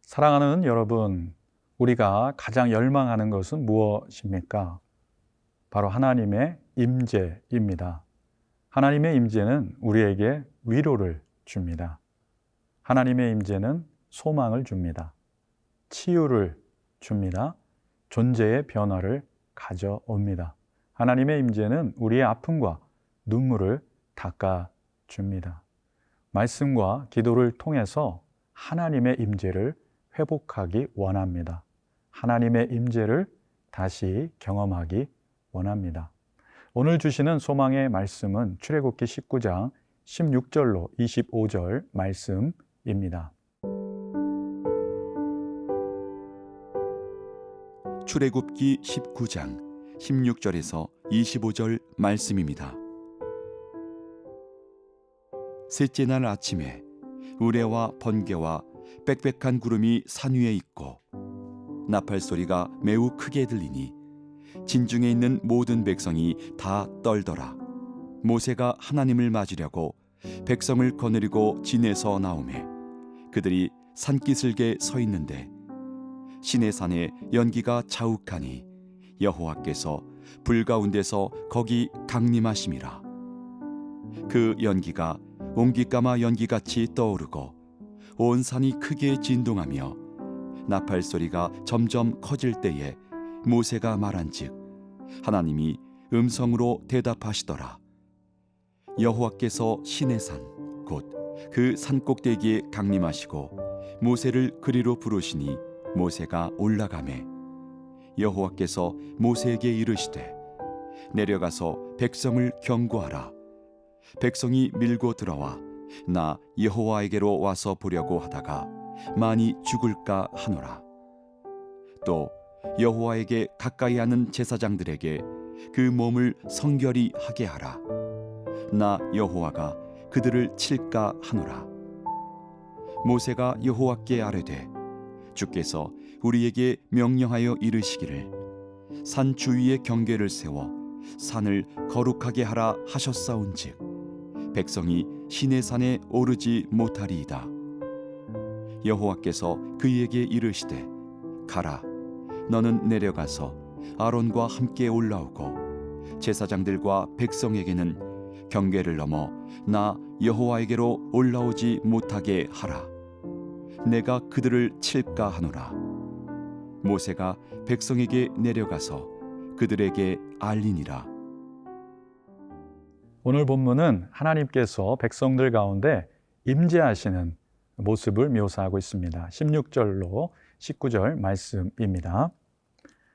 사랑하는 여러분, 우리가 가장 열망하는 것은 무엇입니까? 바로 하나님의 임재입니다. 하나님의 임재는 우리에게 위로를 줍니다. 하나님의 임재는 소망을 줍니다. 치유를 줍니다. 존재의 변화를 가져옵니다. 하나님의 임재는 우리의 아픔과 눈물을 닦아줍니다. 말씀과 기도를 통해서 하나님의 임재를 회복하기 원합니다. 하나님의 임재를 다시 경험하기 원합니다. 오늘 주시는 소망의 말씀은 출애굽기 19장 16절로 25절 말씀입니다. 출애굽기 19장 16절에서 25절 말씀입니다. 셋째 날 아침에 우레와 번개와 빽빽한 구름이 산 위에 있고 나팔 소리가 매우 크게 들리니 진중에 있는 모든 백성이 다 떨더라. 모세가 하나님을 맞으려고 백성을 거느리고 진에서 나오매 그들이 산기슭에 서 있는데 시내산에 연기가 자욱하니 여호와께서 불 가운데서 거기 강림하심이라. 그 연기가 옹기까마 연기같이 떠오르고 온 산이 크게 진동하며 나팔 소리가 점점 커질 때에 모세가 말한즉 하나님이 음성으로 대답하시더라. 여호와께서 시내산 곧 그 산꼭대기에 강림하시고 모세를 그리로 부르시니 모세가 올라가매 여호와께서 모세에게 이르시되 내려가서 백성을 경고하라. 백성이 밀고 들어와 나 여호와에게로 와서 보려고 하다가 많이 죽을까 하노라. 또 여호와에게 가까이 하는 제사장들에게 그 몸을 성결히 하게 하라. 나 여호와가 그들을 칠까 하노라. 모세가 여호와께 아뢰되 주께서 우리에게 명령하여 이르시기를 산 주위에 경계를 세워 산을 거룩하게 하라 하셨사온즉 백성이 시내산에 오르지 못하리이다. 여호와께서 그에게 이르시되 가라. 너는 내려가서 아론과 함께 올라오고 제사장들과 백성에게는 경계를 넘어 나 여호와에게로 올라오지 못하게 하라. 내가 그들을 칠까 하노라. 모세가 백성에게 내려가서 그들에게 알리니라. 오늘 본문은 하나님께서 백성들 가운데 임재하시는 모습을 묘사하고 있습니다. 16절로 19절 말씀입니다.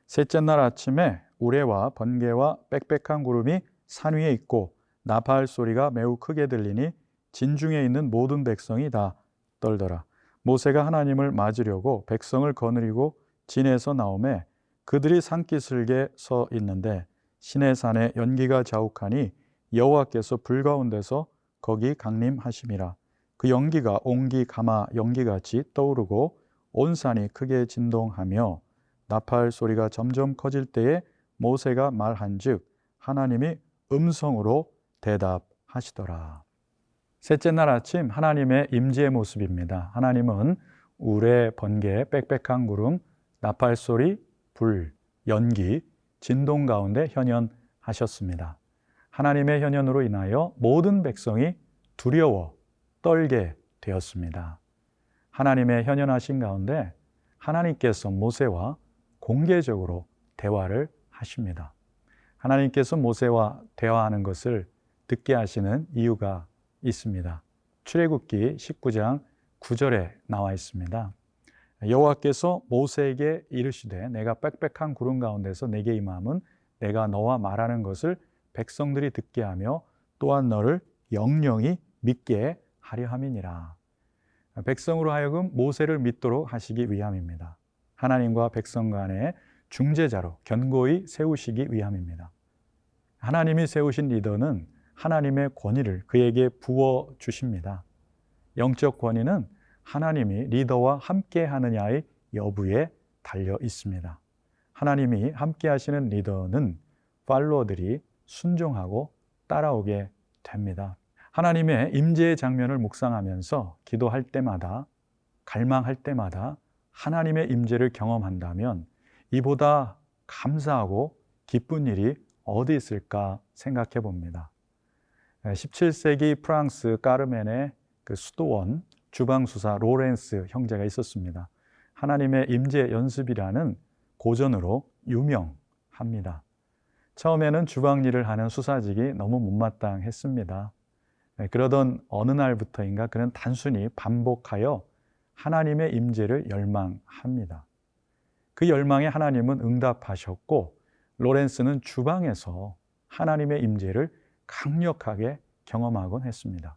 셋째 날 아침에 우레와 번개와 빽빽한 구름이 산 위에 있고 나팔 소리가 매우 크게 들리니 진중에 있는 모든 백성이 다 떨더라. 모세가 하나님을 맞으려고 백성을 거느리고 진에서 나오매 그들이 산기슭에 서 있는데 시내산에 연기가 자욱하니 여호와께서 불 가운데서 거기 강림하심이라. 그 연기가 옹기 가마 연기같이 떠오르고 온 산이 크게 진동하며 나팔 소리가 점점 커질 때에 모세가 말한즉 하나님이 음성으로 대답하시더라. 셋째 날 아침 하나님의 임재의 모습입니다. 하나님은 우레, 번개, 빽빽한 구름, 나팔 소리, 불, 연기, 진동 가운데 현현하셨습니다. 하나님의 현현으로 인하여 모든 백성이 두려워 떨게 되었습니다. 하나님의 현현하신 가운데 하나님께서 모세와 공개적으로 대화를 하십니다. 하나님께서 모세와 대화하는 것을 듣게 하시는 이유가 있습니다. 출애굽기 19장 9절에 나와 있습니다. 여호와께서 모세에게 이르시되 내가 빽빽한 구름 가운데서 내게 임함은 내가 너와 말하는 것을 백성들이 듣게 하며 또한 너를 영영히 믿게 하려 함이니라. 백성으로 하여금 모세를 믿도록 하시기 위함입니다. 하나님과 백성 간의 중재자로 견고히 세우시기 위함입니다. 하나님이 세우신 리더는 하나님의 권위를 그에게 부어 주십니다. 영적 권위는 하나님이 리더와 함께 하느냐의 여부에 달려 있습니다. 하나님이 함께 하시는 리더는 팔로워들이 순종하고 따라오게 됩니다. 하나님의 임재의 장면을 묵상하면서 기도할 때마다, 갈망할 때마다 하나님의 임재를 경험한다면 이보다 감사하고 기쁜 일이 어디 있을까 생각해 봅니다. 17세기 프랑스 까르멘의 그 수도원 주방수사 로렌스 형제가 있었습니다. 하나님의 임재 연습이라는 고전으로 유명합니다. 처음에는 주방 일을 하는 수사직이 너무 못마땅했습니다. 그러던 어느 날부터인가 그는 단순히 반복하여 하나님의 임재를 열망합니다. 그 열망에 하나님은 응답하셨고 로렌스는 주방에서 하나님의 임재를 강력하게 경험하곤 했습니다.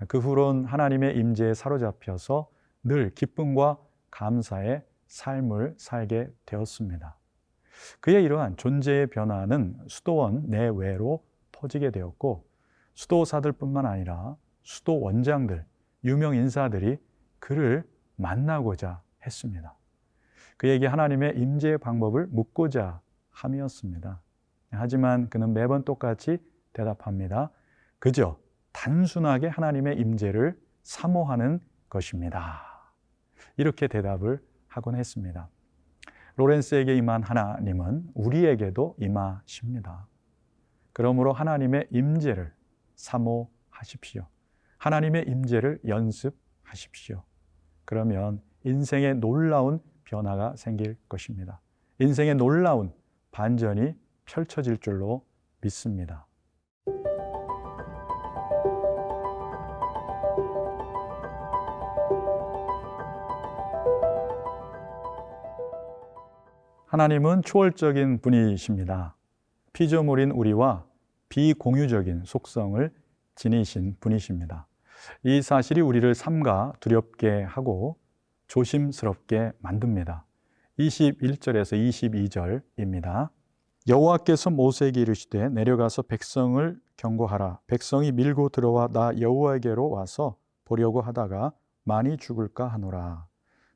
그 후론 하나님의 임재에 사로잡혀서 늘 기쁨과 감사의 삶을 살게 되었습니다. 그의 이러한 존재의 변화는 수도원 내외로 퍼지게 되었고 수도사들뿐만 아니라 수도 원장들, 유명 인사들이 그를 만나고자 했습니다. 그에게 하나님의 임재의 방법을 묻고자 함이었습니다. 하지만 그는 매번 똑같이 대답합니다. 그저 단순하게 하나님의 임재를 사모하는 것입니다. 이렇게 대답을 하곤 했습니다. 로렌스에게 임한 하나님은 우리에게도 임하십니다. 그러므로 하나님의 임재를 사모하십시오. 하나님의 임재를 연습하십시오. 그러면 인생에 놀라운 변화가 생길 것입니다. 인생에 놀라운 반전이 펼쳐질 줄로 믿습니다. 하나님은 초월적인 분이십니다. 피조물인 우리와 비공유적인 속성을 지니신 분이십니다. 이 사실이 우리를 삼가 두렵게 하고 조심스럽게 만듭니다. 21절에서 22절입니다. 여호와께서 모세에게 이르시되 내려가서 백성을 경고하라. 백성이 밀고 들어와 나 여호와에게로 와서 보려고 하다가 많이 죽을까 하노라.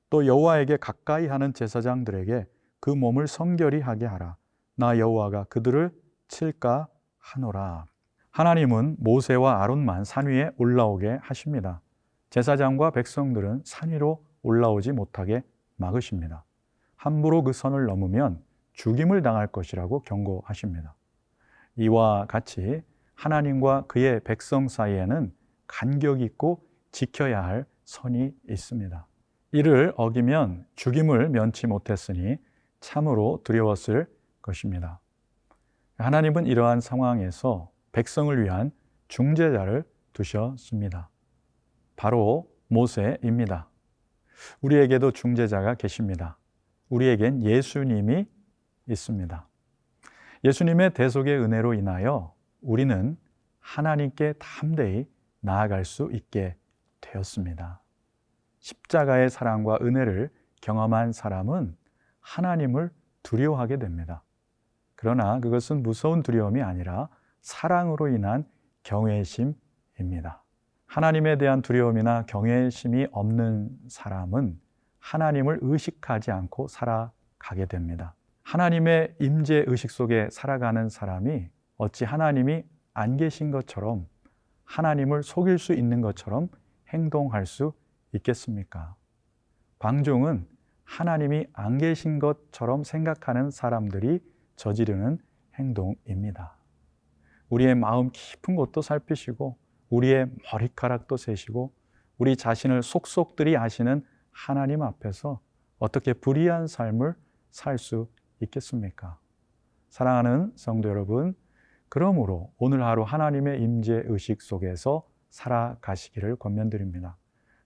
또 여호와에게 가까이 하는 제사장들에게 그 몸을 성결히 하게 하라. 나 여호와가 그들을 칠까 하노라. 하나님은 모세와 아론만 산 위에 올라오게 하십니다. 제사장과 백성들은 산 위로 올라오지 못하게 막으십니다. 함부로 그 선을 넘으면 죽임을 당할 것이라고 경고하십니다. 이와 같이 하나님과 그의 백성 사이에는 간격이 있고 지켜야 할 선이 있습니다. 이를 어기면 죽임을 면치 못했으니 참으로 두려웠을 것입니다. 하나님은 이러한 상황에서 백성을 위한 중재자를 두셨습니다. 바로 모세입니다. 우리에게도 중재자가 계십니다. 우리에겐 예수님이 있습니다. 예수님의 대속의 은혜로 인하여 우리는 하나님께 담대히 나아갈 수 있게 되었습니다. 십자가의 사랑과 은혜를 경험한 사람은 하나님을 두려워하게 됩니다. 그러나 그것은 무서운 두려움이 아니라 사랑으로 인한 경외심입니다. 하나님에 대한 두려움이나 경외심이 없는 사람은 하나님을 의식하지 않고 살아가게 됩니다. 하나님의 임재 의식 속에 살아가는 사람이 어찌 하나님이 안 계신 것처럼 하나님을 속일 수 있는 것처럼 행동할 수 있겠습니까? 방종은 하나님이 안 계신 것처럼 생각하는 사람들이 저지르는 행동입니다. 우리의 마음 깊은 곳도 살피시고 우리의 머리카락도 세시고 우리 자신을 속속들이 아시는 하나님 앞에서 어떻게 불의한 삶을 살 수 있겠습니까? 사랑하는 성도 여러분, 그러므로 오늘 하루 하나님의 임재 의식 속에서 살아가시기를 권면드립니다.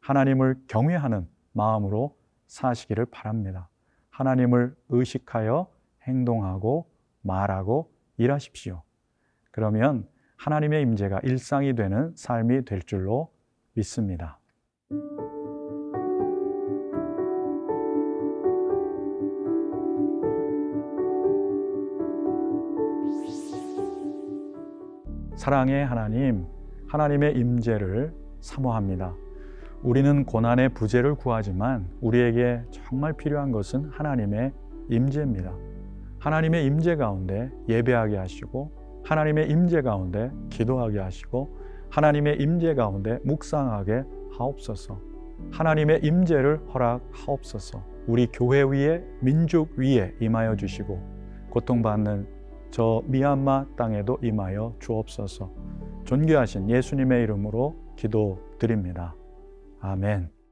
하나님을 경외하는 마음으로 사시기를 바랍니다. 하나님을 의식하여 행동하고 말하고 일하십시오. 그러면 하나님의 임재가 일상이 되는 삶이 될 줄로 믿습니다. 사랑의 하나님, 하나님의 임재를 사모합니다. 우리는 고난의 부재를 구하지만 우리에게 정말 필요한 것은 하나님의 임재입니다. 하나님의 임재 가운데 예배하게 하시고 하나님의 임재 가운데 기도하게 하시고 하나님의 임재 가운데 묵상하게 하옵소서. 하나님의 임재를 허락하옵소서. 우리 교회 위에 민족 위에 임하여 주시고 고통받는 저 미얀마 땅에도 임하여 주옵소서. 존귀하신 예수님의 이름으로 기도드립니다. 아멘.